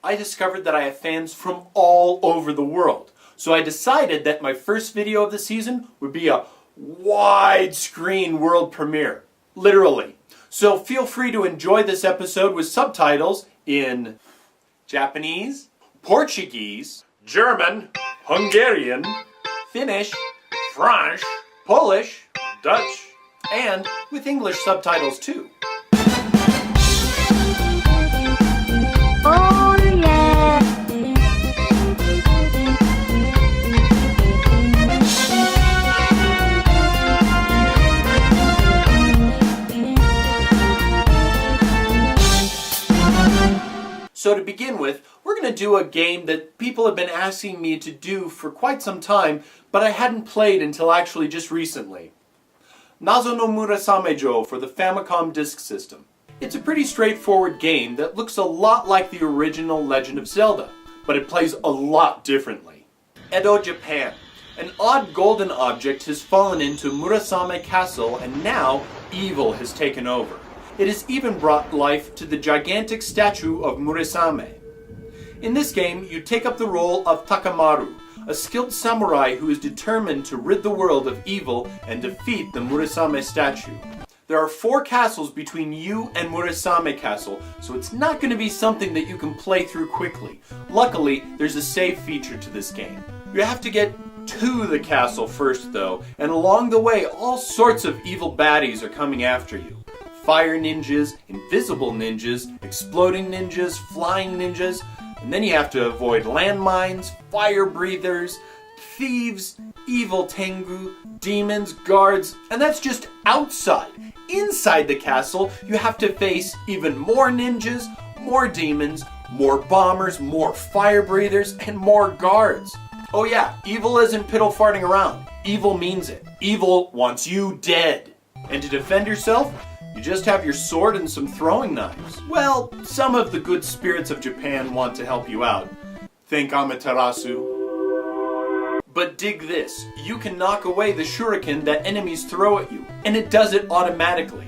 I discovered that I have fans from all over the world. So I decided that my first video of the season would be a widescreen world premiere. Literally. So feel free to enjoy this episode with subtitles in Japanese, Portuguese, German, Hungarian, Finnish, French, Polish, Dutch, and with English subtitles too. Oh yeah! So to begin with, we're going to do a game that people have been asking me to do for quite some time, but I hadn't played until actually just recently. Nazo no Murasamejou for the Famicom disk system. It's a pretty straightforward game that looks a lot like the original Legend of Zelda, but it plays a lot differently. Edo, Japan. An odd golden object has fallen into Murasame Castle and now evil has taken over. It has even brought life to the gigantic statue of Murasame. In this game, you take up the role of Takamaru, a skilled samurai who is determined to rid the world of evil and defeat the Murasame statue. There are 4 castles between you and Murasame Castle, so it's not going to be something that you can play through quickly. Luckily, there's a save feature to this game. You have to get to the castle first though, and along the way all sorts of evil baddies are coming after you. Fire ninjas, invisible ninjas, exploding ninjas, flying ninjas, and then you have to avoid landmines, fire breathers, thieves, evil tengu, demons, guards, and that's just outside. Inside the castle, you have to face even more ninjas, more demons, more bombers, more fire breathers, and more guards. Oh yeah, evil isn't piddle farting around. Evil means it. Evil wants you dead. And to defend yourself, you just have your sword and some throwing knives. Well, some of the good spirits of Japan want to help you out. Think Amaterasu. But dig this, you can knock away the shuriken that enemies throw at you, and it does it automatically.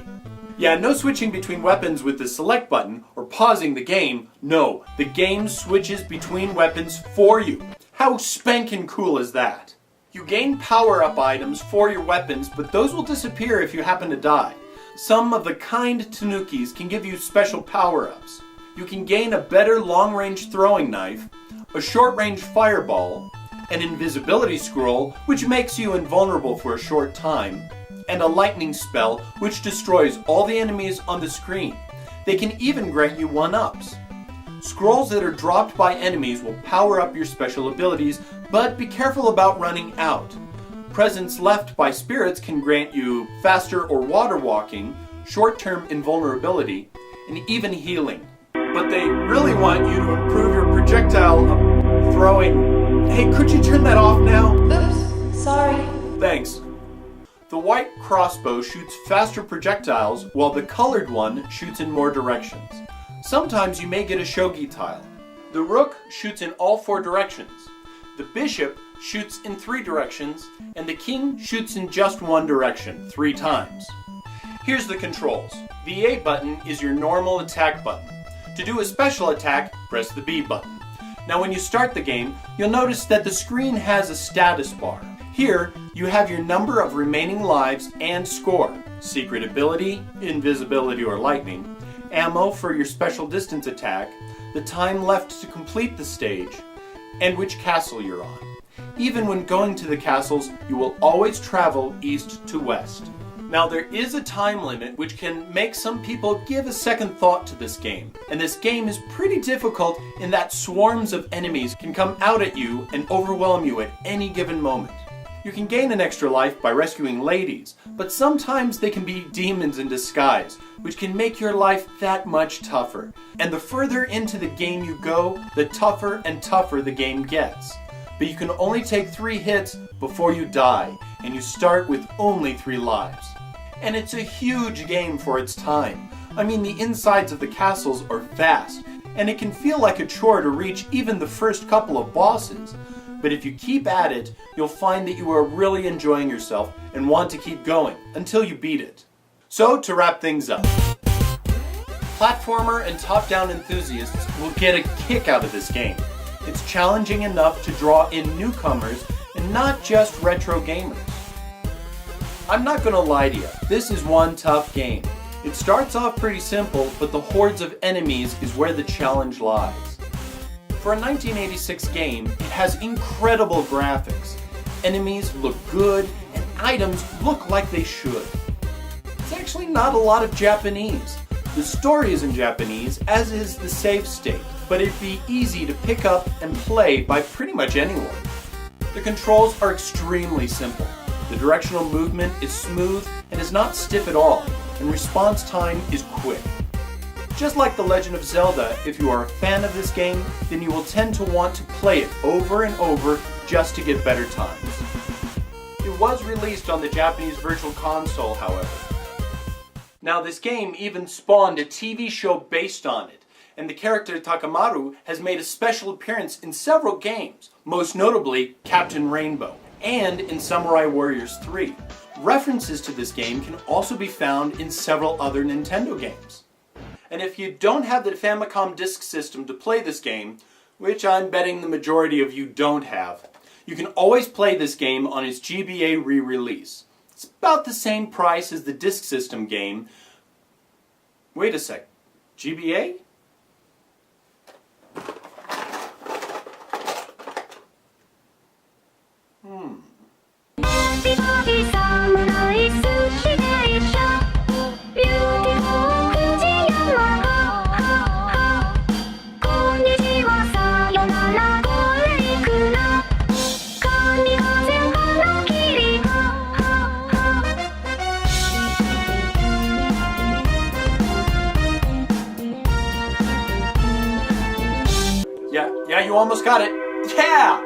Yeah, no switching between weapons with the select button or pausing the game. No, the game switches between weapons for you. How spankin' cool is that? You gain power-up items for your weapons, but those will disappear if you happen to die. Some of the kind tanukis can give you special power-ups. You can gain a better long-range throwing knife, a short-range fireball, an invisibility scroll, which makes you invulnerable for a short time, and a lightning spell, which destroys all the enemies on the screen. They can even grant you 1-ups. Scrolls that are dropped by enemies will power up your special abilities, but be careful about running out. Presents left by spirits can grant you faster or water walking, short-term invulnerability, and even healing. But they really want you to improve your projectile throwing. Hey, could you turn that off now? Oops, sorry. Thanks. The white crossbow shoots faster projectiles, while the colored one shoots in more directions. Sometimes you may get a shogi tile. The rook shoots in all 4 directions. The bishop shoots in 3 directions, and the king shoots in just 1 direction, 3 times. Here's the controls. The A button is your normal attack button. To do a special attack, press the B button. Now when you start the game, you'll notice that the screen has a status bar. Here, you have your number of remaining lives and score, secret ability, invisibility or lightning, ammo for your special distance attack, the time left to complete the stage, and which castle you're on. Even when going to the castles, you will always travel east to west. Now there is a time limit which can make some people give a second thought to this game. And this game is pretty difficult in that swarms of enemies can come out at you and overwhelm you at any given moment. You can gain an extra life by rescuing ladies, but sometimes they can be demons in disguise, which can make your life that much tougher. And the further into the game you go, the tougher and tougher the game gets. But you can only take 3 hits before you die, and you start with only 3 lives. And it's a huge game for its time. I mean, the insides of the castles are vast, and it can feel like a chore to reach even the first couple of bosses. But if you keep at it, you'll find that you are really enjoying yourself and want to keep going until you beat it. So, to wrap things up, Platformer and top-down enthusiasts will get a kick out of this game. It's challenging enough to draw in newcomers and not just retro gamers. I'm not gonna lie to you, this is one tough game. It starts off pretty simple, but the hordes of enemies is where the challenge lies. For a 1986 game, it has incredible graphics. Enemies look good, and items look like they should. It's actually not a lot of Japanese. The story is in Japanese, as is the save state, but it'd be easy to pick up and play by pretty much anyone. The controls are extremely simple. The directional movement is smooth and is not stiff at all, and response time is quick. Just like The Legend of Zelda, if you are a fan of this game, then you will tend to want to play it over and over just to get better times. It was released on the Japanese Virtual Console, however. Now this game even spawned a TV show based on it, and the character Takamaru has made a special appearance in several games, most notably Captain Rainbow, and in Samurai Warriors 3. References to this game can also be found in several other Nintendo games. And if you don't have the Famicom disk system to play this game, which I'm betting the majority of you don't have, you can always play this game on its GBA re-release. It's about the same price as the disk system game. Wait a sec, GBA? Yeah, you almost got it. Yeah!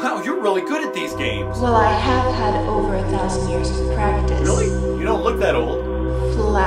Wow, you're really good at these games. Well, I have had over 1,000 years of practice. Really? You don't look that old. Flat